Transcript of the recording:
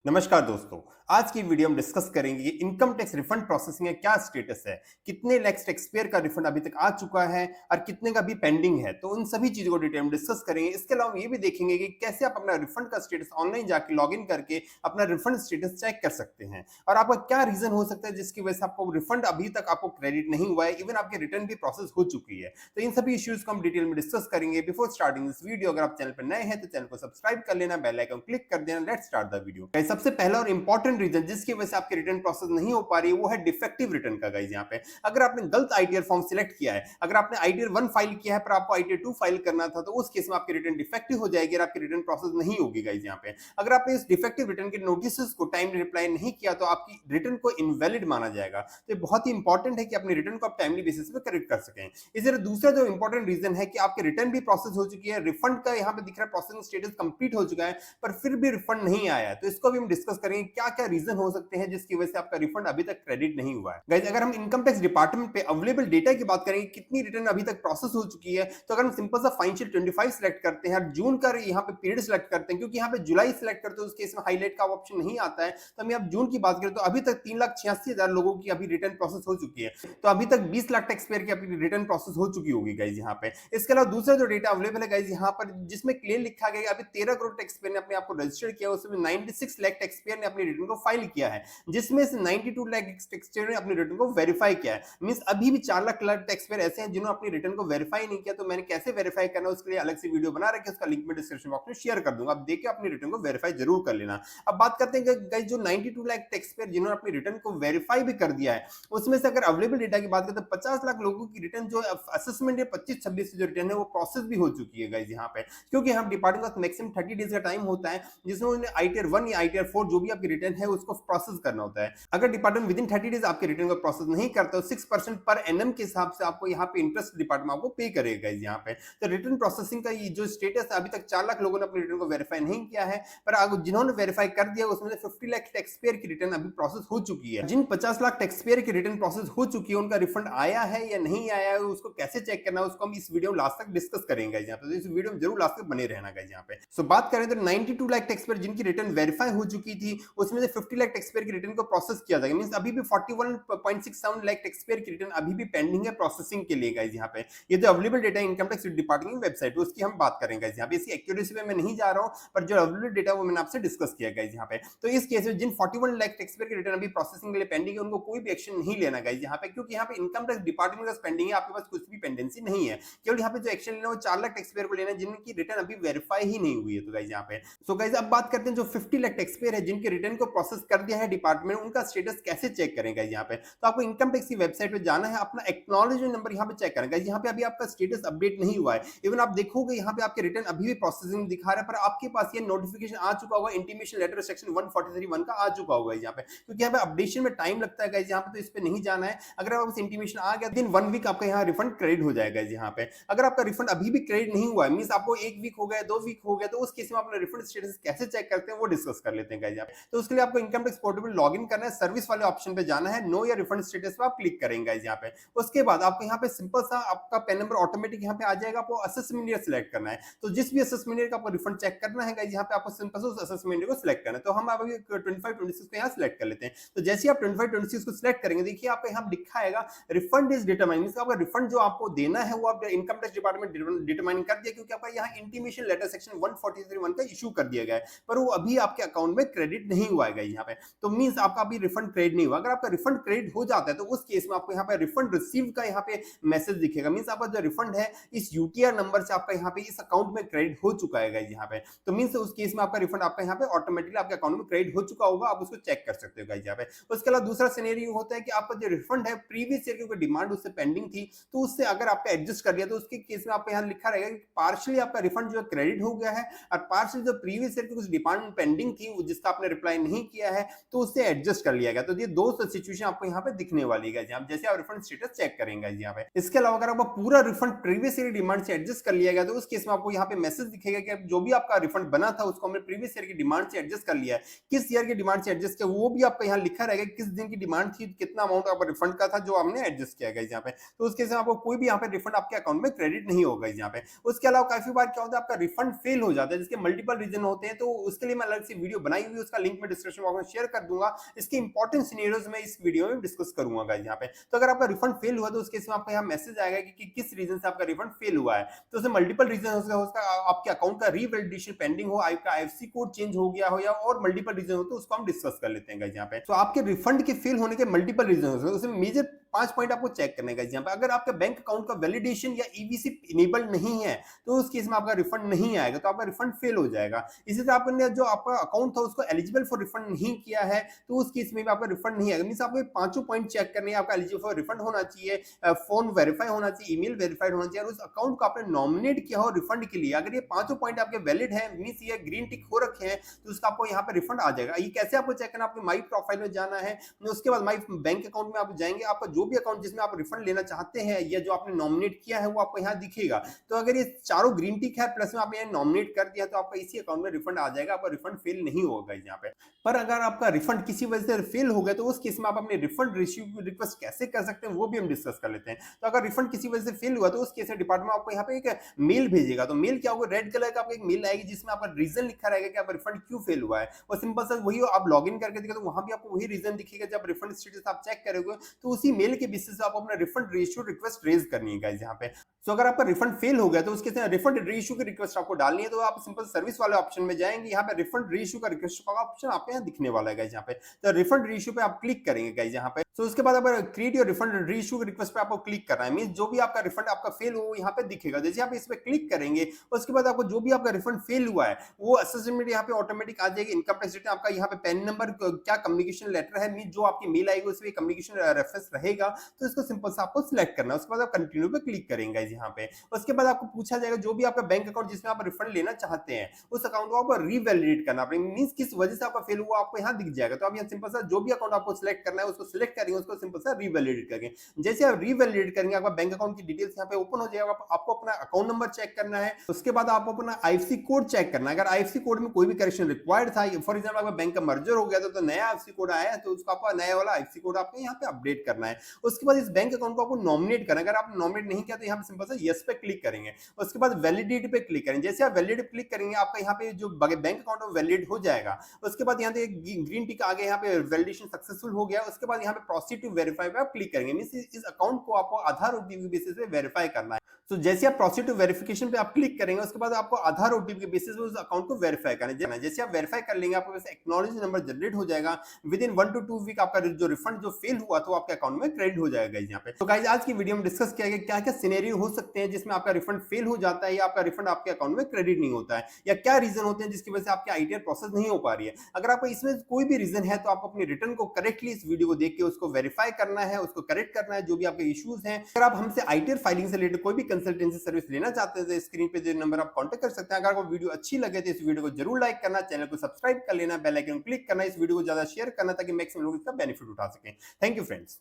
नमस्कार दोस्तों। आज की वीडियो में डिस्कस करेंगे कि इनकम टैक्स रिफंड प्रोसेसिंग का क्या स्टेटस है, कितने लैक्स टैक्स पेयर का रिफंड अभी तक आ चुका है और कितने का भी पेंडिंग है। तो उन सभी चीजों को डिटेल में डिस्कस करेंगे। इसके अलावा ये भी देखेंगे कि कैसे आप अपना रिफंड का स्टेटस ऑनलाइन जाके लॉग इन करके अपना रिफंड स्टेटस चेक कर सकते हैं और आपका क्या रीजन हो सकता है जिसकी वजह से आपको रिफंड अभी तक आपको क्रेडिट नहीं हुआ है, इवन आपके रिटर्न भी प्रोसेस हो चुकी है। तो इन सभी इश्यूज को हम डिटेल में डिस्कस करेंगे। बिफोर स्टार्टिंग दिस वीडियो, अगर आप चैनल पर नए हैं तो चैनल को सब्सक्राइब कर लेना, बेल आइकन क्लिक कर देना। Let's start the video. सबसे पहला और इंपॉर्टेंट रीजन जिसकी वजह से आपकी रिटर्न प्रोसेस नहीं हो पा रही है वो है डिफेक्टिव रिटर्न का। गाइस यहाँ पे अगर आपने गलत आईटीआर फॉर्म सिलेक्ट किया है, अगर आपने आईटीआर 1 फाइल किया है पर आपको आईटीआर 2 फाइल करना था, तो उस केस में आपकी रिटर्न डिफेक्टिव हो जाएगी और आपकी रिटर्न प्रोसेस नहीं होगी। गाइस यहाँ पे अगर आपने इस डिफेक्टिव रिटर्न के नोटिस को टाइमली रिप्लाई नहीं किया तो आपकी रिटर्न को इनवैलिड माना जाएगा। तो ये बहुत ही इंपॉर्टेंट है कि अपनी रिटर्न को आप टाइमली बेसिस पे करेक्ट कर सकें। इसी तरह दूसरा जो इंपॉर्टेंट रीजन है कि आपकी रिटर्न भी प्रोसेस हो चुकी है, रिफंड का यहाँ पे दिख रहा है प्रोसेसिंग स्टेटस कंप्लीट हो चुका है, पर फिर भी रिफंड नहीं आया है। तो इसको भी हम डिस्कस करेंगे क्या क्या रीजन हो सकते हैं जिसकी वजह से आपका रिफंड अभी तक क्रेडिट नहीं हुआ है। गाइस अगर हम इनकम टैक्स डिपार्टमेंट पे अवेलेबल डेटा की बात करेंगे, कितनी रिटर्न अभी तक प्रोसेस हो चुकी है, तो अगर हम सिंपल सा फाइनेंशियल 25 सिलेक्ट करते हैं और जून का यहाँ पे पीरियड सिलेक्ट करते हैं, क्योंकि यहाँ पे जुलाई सिलेक्ट करते हैं उस केस में हाईलाइट का ऑप्शन नहीं आता है, तो हम यहाँ जून की बात करें तो अभी तक 3,86,000 लोगों की अभी रिटर्न प्रोसेस हो चुकी है। तो अभी तक 20 लाख टैक्स पेयर की अपनी रिटर्न प्रोसेस हो चुकी होगी गाइस यहाँ पे। इसके अलावा दूसरा जो डेटा अवेलेबल है गाइस यहाँ पर, जिसमें क्लियर लिखा गया है अभी 13 करोड़ टैक्स पेयर ने अपने आप को रजिस्टर किया, उसमें 96 लाख टैक्स पेयर ने अपनी रिटर्न को फाइल किया है, जिसमें से 92 लाख टैक्स पेयर ने अपनी रिटर्न को वेरीफाई किया है। मींस अभी भी 4 लाख टैक्स पेयर ऐसे हैं जिन्होंने अपनी रिटर्न को वेरीफाई नहीं किया। तो मैंने कैसे वेरीफाई करना है उसके लिए अलग से वीडियो बना रखी है, उसका लिंक मैं डिस्क्रिप्शन बॉक्स में शेयर कर दूंगा, आप देख के अपनी रिटर्न को वेरीफाई जरूर कर लेना। अब बात करते हैं गाइस जो 92 लाख टैक्स पेयर जिन्होंने अपनी रिटर्न को वेरीफाई भी कर दिया है, उसमें से अगर अवेलेबल डेटा की बात करें तो 50 लाख लोगों की रिटर्न जो असेसमेंट है 25-26 जो रिटर्न है वो प्रोसेस भी हो चुकी है गाइस यहाँ पे, क्योंकि हम डिपार्टमेंट का मैक्सिमम 30 डेज का टाइम होता है जिसमें उन्हें आईटीआर 1 या आईटीआर 4 जो भी आपकी रिटर्न है उसको प्रोसेस करना होता है। अगर डिपार्टमेंट विद इन 30 डेज आपके रिटर्न को प्रोसेस नहीं करता तो 6% पर एनएम के हिसाब से आपको यहाँ पे इंटरेस्ट डिपार्टमेंट आपको पे करेगा यहाँ पे। तो रिटर्न प्रोसेसिंग का ये जो स्टेटस है, अभी तक 4 लाख लोगों ने अपनी रिटर्न को वेरीफाई नहीं किया है, पर जिन्होंने वेरीफाई कर दिया उसमें से 50 लाख टैक्स पेयर की रिटर्न अभी प्रोसेस हो चुकी है। जिन 50 लाख टैक्स पेयर की रिटर्न प्रोसेस हो चुकी है उनका रिफंड आया है या नहीं आया है, उसको कैसे चेक करना है उसको हम इस वीडियो में लास्ट तक डिस्कस करेंगे यहाँ पे। तो इस वीडियो में जरूर लास्ट तक बने रहना गाइस यहाँ पे। सो बात करें तो 92 लाख टैक्स पेयर जिनकी रिटर्न वेरीफाई हो चुकी थी, उसमें से 50 लाख टैक्स पेयर की रिटर्न को प्रोसेस किया जाएगा। मींस अभी भी 41.67 लाख टैक्स पेयर की रिटर्न अभी भी पेंडिंग है प्रोसेसिंग के लिए गाइस यहाँ पे। ये जो available data income tax department की वेबसाइट पे उसकी हम बात करेंगे गाइस यहाँ पे। इसकी एक्यूरेसी पे मैं नहीं जा रहा हूँ, पर जो अवेलेबल डेटा वो मैंने आपसे डिस्कस किया गाइस यहाँ पे। तो इस केस में जिन 41 लाख टैक्स पेयर की रिटर्न अभी प्रोसेसिंग के लिए पेंडिंग है उनको कोई भी एक्शन नहीं लेना गाइस यहाँ पे, क्योंकि यहाँ पे इनकम टैक्स डिपार्टमेंट का पेंडिंग है, आपके पास कुछ भी पेंडेंसी नहीं है। केवल यहाँ पे जो एक्शन लेना है वो 4 लाख टैक्स पेयर को लेना है जिनकी रिटर्न अभी वेरीफाई ही नहीं हुई है। तो गाइस यहाँ पे सो गाइस अब बात करते हैं जो 50 लाख टैक्स पेयर है जिनके रिटर्न को प्रोसेस कर दिया है डिपार्टमेंट, उनका स्टेटस कैसे चेक करेंगे यहाँ पे। तो आपको इनकम टैक्स की वेबसाइट पे जाना है, अपना एक्नॉलेजमेंट नंबर यहाँ पे चेक करेंगे। यहाँ पे अभी आपका स्टेटस अपडेट नहीं हुआ है, इवन आप देखोगे यहाँ पे आपके रिटर्न अभी भी प्रोसेसिंग दिखा रहा है, पर आपके पास ये नोटिफिकेशन आ चुका होगा, इंटीमेशन लेटर सेक्शन 143(1) का आ चुका होगा यहाँ पे, क्योंकि यहाँ पे अपडेशन में टाइम लगता है गाइस यहाँ पे। तो इस पे नहीं जाना है। अगर आपको इंटीमेशन आ गया दिन 1 वीक आपका यहाँ रिफंड क्रेडिट हो जाएगा यहाँ पे। अगर आपका रिफंड अभी भी क्रेडिट नहीं हुआ है, मींस आपको 1 वीक हो गया 2 वीक हो गया, तो उस केस में अपना रिफंड स्टेटस कैसे चेक करते हैं वो डिस्कस कर लेते हैं गाइस यहाँ पे। तो उसके लिए आपको इनकम टैक्स पोर्टल पे लॉगिन करना है, सर्विस वाले ऑप्शन पे जाना है, नो या रिफंड स्टेटस पे आप क्लिक करेंगे गाइस यहाँ पे। उसके बाद आपको यहाँ पे सिंपल सा आपका पैन नंबर ऑटोमेटिक यहाँ पे आ जाएगा, आपको असेसमेंट ईयर सिलेक्ट करना है। तो जिस भी असेसमेंट ईयर का आपको रिफंड चेक करना है गाइस यहाँ पे आपको सिंपल से उस असेसमेंट ईयर को सिलेक्ट करना है। तो हम अभी 25-26 को यहाँ सिलेक्ट कर लेते हैं। तो जैसे ही आप 25-26 को सिलेक्ट करेंगे, देखिए आपको यहाँ लिखा आएगा रिफंड इज डिटरमाइन, मींस आपका रिफंड जो आपको देना है वो आप इनकम टैक्स डिपार्टमेंट डिटरमाइन कर दिया, क्योंकि आपका यहाँ इंटीमेशन लेटर सेक्शन 143(1) का इशू कर दिया गया है, पर वो अभी आपके अकाउंट में क्रेडिट नहीं हुआ है यहाँ पे। तो मींस आपका अभी रिफंड क्रेडिट नहीं हुआ। अगर आपका रिफंड क्रेडिट हो जाता है तो उस केस में आपको यहाँ पे रिफंड रिसीव का यहाँ पे मैसेज दिखेगा, मींस आपका जो रिफंड है इस यूटीआर नंबर से आपका यहाँ पे इस अकाउंट में क्रेडिट हो चुका है यहाँ पे। तो मींस उस केस में आपका रिफंड आपका यहाँ पे ऑटोमेटिकली आपके अकाउंट में क्रेडिट हो चुका होगा, आप उसको चेक कर सकते हो यहाँ पे। उसके अलावा दूसरा सिनेरियो होता है कि आपका जो रिफंड है प्रीवियस ईयर की कोई डिमांड उससे पेंडिंग थी, तो उससे अगर आपका एडजस्ट कर दिया तो उसके केस में आपको यहाँ लिखा रहेगा कि पार्शियली आपका रिफंड जो क्रेडिट हो गया है, और पार्शियली जो प्रीवियस ईयर की कुछ डिमांड पेंडिंग थी जिसका आपने रिप्लाई नहीं किया है तो उससे एडजस्ट कर लिया गया। तो ये दो सिचुएशन आपको यहाँ पे दिखने वाली है जैसे आप रिफंड स्टेटस चेक करेंगे यहाँ पे। इसके अलावा अगर आपका पूरा रिफंड प्रीवियस ईयर डिमांड से एडजस्ट कर लिया गया तो उस केस में आपको यहाँ पे मैसेज दिखेगा कि जो भी आपका रिफंड बना था उसको हमने प्रीवियस ईयर की डिमांड से एडजस्ट कर लिया है। किस ईयर की डिमांड से एडजस्ट किया वो भी आपका यहाँ लिखा रहेगा, किस दिन की डिमांड थी, कितना अमाउंट आपका रिफंड का था जो हमने एडजस्ट किया गया यहाँ पे। तो उस केस में आपको कोई भी यहाँ पे रिफंड आपके अकाउंट में क्रेडिट नहीं होगा यहाँ पे। उसके अलावा काफी बार क्या होता है आपका रिफंड फेल हो जाता है जिसके मल्टीपल रीजन होते हैं, तो उसके लिए मैं अलग से वीडियो बनाई हुई है, उसका लिंक मैं डिस्क्रिप्शन बॉक्स में शेयर कर दूंगा। इसके इंपॉर्टेंट सिनेरियोज में इस वीडियो में डिस्कस करूंगा यहाँ पे। तो अगर आपका रिफंड फेल हुआ तो उस केस में आपका यहाँ मैसेज आएगा कि किस रीजन से आपका रिफंड फेल हुआ है। तो उसमें मल्टीपल रीजन हो सकता है, आपके अकाउंट का रीवैलिडेशन पेंडिंग हो, आपका आईएफएससी कोड चेंज हो गया हो, या और मल्टीपल रीजन हो तो उसको हम डिस्कस कर लेते हैं यहाँ पे। तो आपके रिफंड के फेल होने के मल्टीपल रीजन हो सकते हैं, उसमें मेजर 5 पॉइंट आपको चेक करने का यहाँ पे। अगर आपका बैंक अकाउंट का वैलिडेशन या ईवीसी इनेबल्ड नहीं है तो उस केस में आपका रिफंड नहीं आएगा, तो आपका रिफंड फेल हो जाएगा। इसी तरह आपने जो आपका अकाउंट था उसको एलिजिबल फॉर रिफंड नहीं किया है तो उस केस में भी आपका रिफंड नहीं आएगा। मींस आपको 5 पॉइंट चेक करने हैं, आपका एलिजिबल फॉर रिफंड होना चाहिए, फोन वेरीफाई होना चाहिए, ईमेल वेरीफाइड होना चाहिए, और उस अकाउंट को आपने नॉमिनेट किया हो रिफंड के लिए। अगर ये 5 पॉइंट आपके वैलिड है, मींस ये ग्रीन टिक हो रखे हैं, तो उसका आपको यहाँ पे रिफंड आ जाएगा। ये कैसे आपको चेक करना, आपके माई प्रोफाइल में जाना है, उसके बाद माई बैंक अकाउंट में आप जाएंगे, आपका जो भी अकाउंट जिसमें आप रिफंड लेना चाहते हैं या जो आपने नॉमिनेट किया है वो आपको यहाँ दिखेगा। तो अगर ये चारों ग्रीन टिक है प्लस में आपने यहाँ नॉमिनेट कर दिया तो आपका इसी अकाउंट में रिफंड आ जाएगा, आपका रिफंड फेल नहीं होगा यहाँ पे। पर अगर आपका रिफंड किसी वजह से फेल हो गया तो उस केस में आप अपने रिफंड रिक्वेस्ट कैसे कर सकते हैं वो भी हम डिस्कस कर लेते हैं। तो अगर रिफंड किसी वजह से फेल हुआ तो उस केस में डिपार्टमेंट आपको यहाँ पे एक मेल भेजेगा। तो मेल क्या होगा, रेड कलर का आपको एक मेल आएगी जिसमें आपका रीजन लिखा रहेगा कि आपका रिफंड क्यों फेल हुआ है, और सिंपल सा वही आप लॉग इन करके देखिए तो वहां भी आपको वही रीजन दिखेगा। जब रिफंड स्टेटस आप चेक करोगे तो उसी मेल के बेसिस पे आप अपना रिफंड रीइश्यू रिक्वेस्ट रेज करनी है गाइस यहाँ पे। तो अगर आपका रिफंड फेल हो गया तो उसके साथ रिफंड रीइश्यू की रिक्वेस्ट आपको डालनी है, तो आप सिंपल सर्विस वाले ऑप्शन में जाएंगे, यहाँ पे रिफंड रीइश्यू का रिक्वेस्ट का ऑप्शन आपको यहाँ दिखने वाला है गाइस यहाँ पे। तो रिफंड रीइश्यू पे आप क्लिक करेंगे गाइस यहाँ पे। तो उसके बाद आप create your refund reissue request पे आपको क्लिक करना है, मींस जो भी आपका रिफंड आपका फेल हो यहाँ पे दिखेगा। जैसे आप इस पे क्लिक करेंगे उसके बाद आपको जो भी आपका रिफंड फेल हुआ है वो असेसमेंट यहाँ पे ऑटोमेटिक आ जाएगी। इनकम टैक्स रिटर्न आपका यहाँ पे पैन नंबर क्या कम्युनिकेशन लेटर है, मींस जो आपकी मेल आएगी उसमें कम्युनिकेशन रेफरेंस रहेगा, तो इसको सिंपल सा आपको सिलेक्ट करना है। उसके बाद आप कंटिन्यू पे क्लिक करेंगे यहाँ पे। उसके बाद आपको पूछा जाएगा जो भी आपका बैंक अकाउंट जिसमें आप रिफंड लेना चाहते हैं उस अकाउंट को आपको रीवैलिडेट करना पड़ेगा, मींस किस वजह से आपका फेल हुआ आपको यहाँ दिख जाएगा। तो आप यहाँ सिंपल सा जो भी अकाउंट आपको सिलेक्ट करना है उसको सिलेक्ट करेंगे, उसको सिंपल सा रीवैलिडेट करेंगे। जैसे आप रीवैलिडेट करेंगे आपका बैंक अकाउंट की डिटेल्स यहाँ पे ओपन हो जाएगा। आपको अपना अकाउंट नंबर चेक करना है, उसके बाद आपको अपना आईएफएससी कोड चेक करना है। अगर आईएफएससी कोड में कोई भी करेक्शन रिक्वायर्ड था, फॉर एग्जांपल आपका बैंक का मर्जर हो गया तो नया आईएफएससी कोड आया है तो उसको आपका नया वाला आईएफएससी कोड आपको यहाँ पे अपडेट करना है। उसके बाद इस बैंक अकाउंट को आपको नॉमिनेट करना है। अगर आप नॉमिनेट नहीं किया तो यहाँ पे सिंपल सा यस पे क्लिक करेंगे। उसके बाद वैलिडेट पे क्लिक करेंगे। जैसे आप वैलिडेट क्लिक करेंगे आपका यहाँ पे जो बैंक अकाउंट है वैलिड हो जाएगा। उसके बाद यहाँ पे ग्रीन टिक आ गया, यहाँ पे वैलिडेशन सक्सेसफुल हो गया। उसके बाद यहाँ पे प्रोसीड टू वेरीफाई पे आप क्लिक करेंगे, मींस इस अकाउंट को आपको आधार ओटीपी बेसिस पे वेरीफाई करना है। तो जैसे आप प्रोसीड टू वेरिफिकेशन पे आप क्लिक करेंगे उसके बाद आपको आधार ओटीपी के बेसिस पे उस अकाउंट को वेरीफाई करना है। जैसे आप वेरीफाई कर लेंगे आपको वैसे एक्नॉलेज नंबर जनरेट हो जाएगा। विद इन 1 to 2 वीक आपका जो रिफंड जो फेल हुआ तो आपके अकाउंट में क्रेडिट हो जाएगा यहाँ पे। तो गाइस आज की वीडियो में डिस्कस किया गया क्या क्या सिनेरियो हो सकते हैं जिसमें आपका रिफंड फेल हो जाता है या आपका रिफंड आपके अकाउंट में क्रेडिट नहीं होता है, या क्या रीजन होते हैं जिसकी वजह से आपकी आईटीआर प्रोसेस नहीं हो पा रही है। अगर आपको इसमें कोई भी रीजन है तो आपको अपनी रिटर्न को करेक्टली इस वीडियो को देख के उसको वेरीफाई करना है, उसको करेक्ट करना है जो भी आपके इश्यूज हैं। अगर आप हमसे आईटीआर फाइलिंग से रिलेटेड कोई भी कंसल्टेंसी सर्विस लेना चाहते हैं तो स्क्रीन पे जो नंबर आप कांटेक्ट कर सकते हैं। अगर आपको वीडियो अच्छी लगे तो इस वीडियो को जरूर लाइक करना, चैनल को सब्सक्राइब कर लेना, बेल आइकन क्लिक करना, इस वीडियो को ज्यादा शेयर करना ताकि मैक्सिमम लोग इसका बेनिफिट उठा सकें। Thank you friends.